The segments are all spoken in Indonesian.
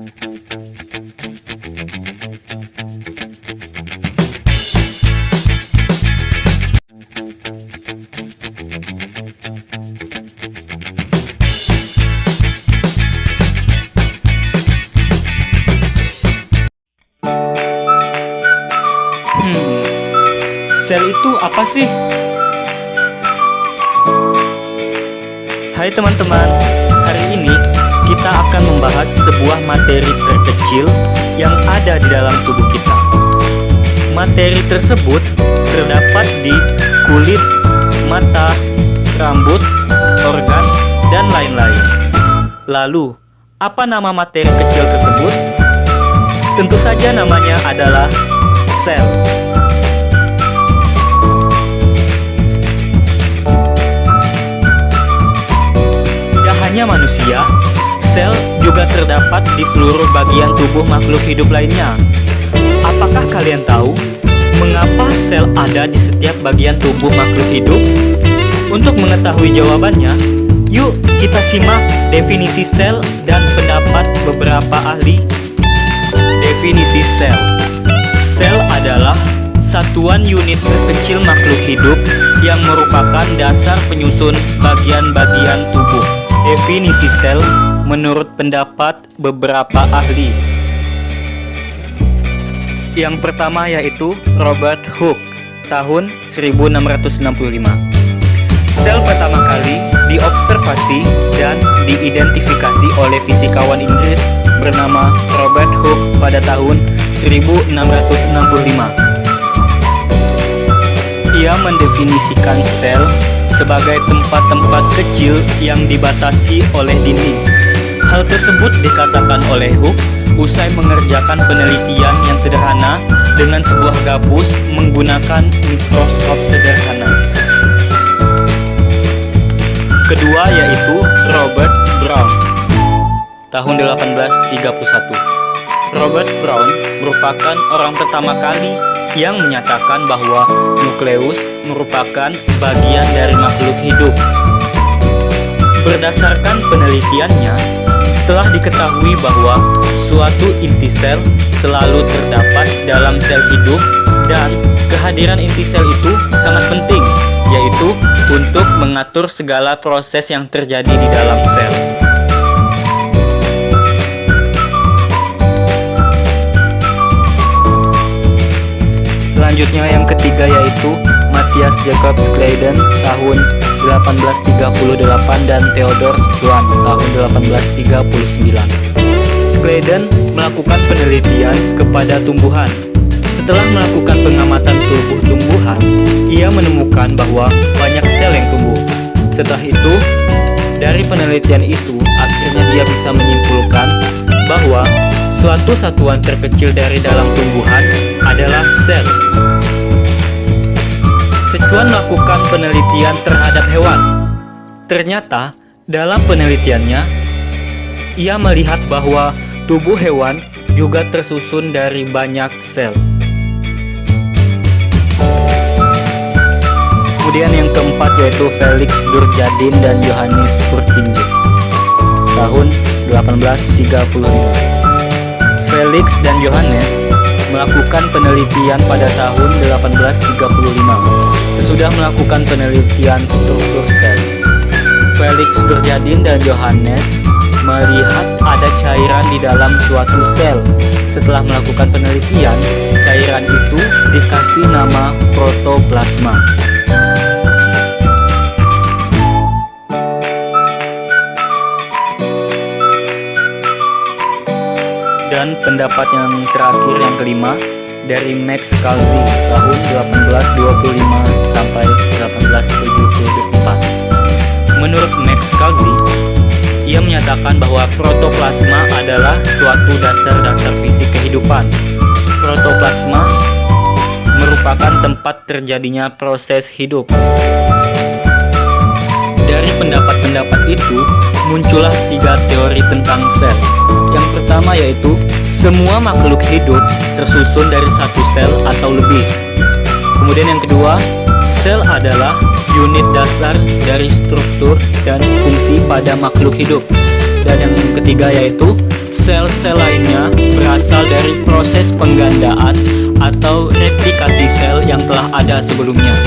Sel itu apa sih? Hai teman-teman, hari ini kita akan membahas sebuah materi terkecil yang ada di dalam tubuh kita. Materi tersebut terdapat di kulit, mata, rambut, organ, dan lain-lain. Lalu, apa nama materi kecil tersebut? Tentu saja namanya adalah sel. Hanya manusia, sel juga terdapat di seluruh bagian tubuh makhluk hidup lainnya. Apakah kalian tahu mengapa sel ada di setiap bagian tubuh makhluk hidup? Untuk mengetahui jawabannya, yuk kita simak definisi sel dan pendapat beberapa ahli. Definisi sel. Sel adalah satuan unit terkecil makhluk hidup yang merupakan dasar penyusun bagian-bagian tubuh. Definisi sel menurut pendapat beberapa ahli. Yang pertama yaitu Robert Hooke tahun 1665. Sel pertama kali diobservasi dan diidentifikasi oleh fisikawan Inggris bernama Robert Hooke pada tahun 1665. Ia mendefinisikan sel sebagai tempat-tempat kecil yang dibatasi oleh dinding. Hal tersebut dikatakan oleh Hooke usai mengerjakan penelitian yang sederhana dengan sebuah gabus menggunakan mikroskop sederhana. Kedua yaitu Robert Brown tahun 1831. Robert Brown merupakan orang pertama kali yang menyatakan bahwa nukleus merupakan bagian dari makhluk hidup. Berdasarkan penelitiannya, telah diketahui bahwa suatu inti sel selalu terdapat dalam sel hidup dan kehadiran inti sel itu sangat penting, yaitu untuk mengatur segala proses yang terjadi di dalam sel. Selanjutnya yang ketiga yaitu Matthias Jacob Schleiden tahun 1838 dan Theodor Schwann tahun 1839. Schleiden melakukan penelitian kepada tumbuhan. Setelah melakukan pengamatan tubuh tumbuhan, ia menemukan bahwa banyak sel yang tumbuh. Setelah itu, dari penelitian itu, akhirnya dia bisa menyimpulkan bahwa suatu satuan terkecil dari dalam tumbuhan adalah sel. Schwann melakukan penelitian terhadap hewan. Ternyata, dalam penelitiannya, ia melihat bahwa tubuh hewan juga tersusun dari banyak sel. Kemudian yang keempat yaitu Felix Durkheim dan Johannes Purkinje tahun 1835. Felix dan Johannes melakukan penelitian pada tahun 1835. Sesudah melakukan penelitian struktur sel, Felix Durkheim dan Johannes melihat ada cairan di dalam suatu sel. Setelah melakukan penelitian, cairan itu dikasih nama protoplasma. Dan pendapat yang terakhir yang kelima dari Max Calzi tahun 1825 sampai 1874. Menurut Max Calzi, ia menyatakan bahwa protoplasma adalah suatu dasar-dasar fisik kehidupan. Protoplasma merupakan tempat terjadinya proses hidup. Dari pendapat-pendapat itu, muncullah 3 teori tentang sel. Yang pertama yaitu semua makhluk hidup tersusun dari satu sel atau lebih. Kemudian yang kedua, sel adalah unit dasar dari struktur dan fungsi pada makhluk hidup. Dan yang ketiga yaitu Sel-sel lainnya berasal dari proses penggandaan atau replikasi sel yang telah ada sebelumnya.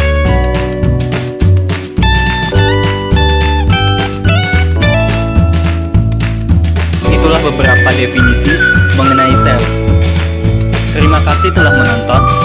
Itulah beberapa definisi mengenai sel. Terima kasih telah menonton.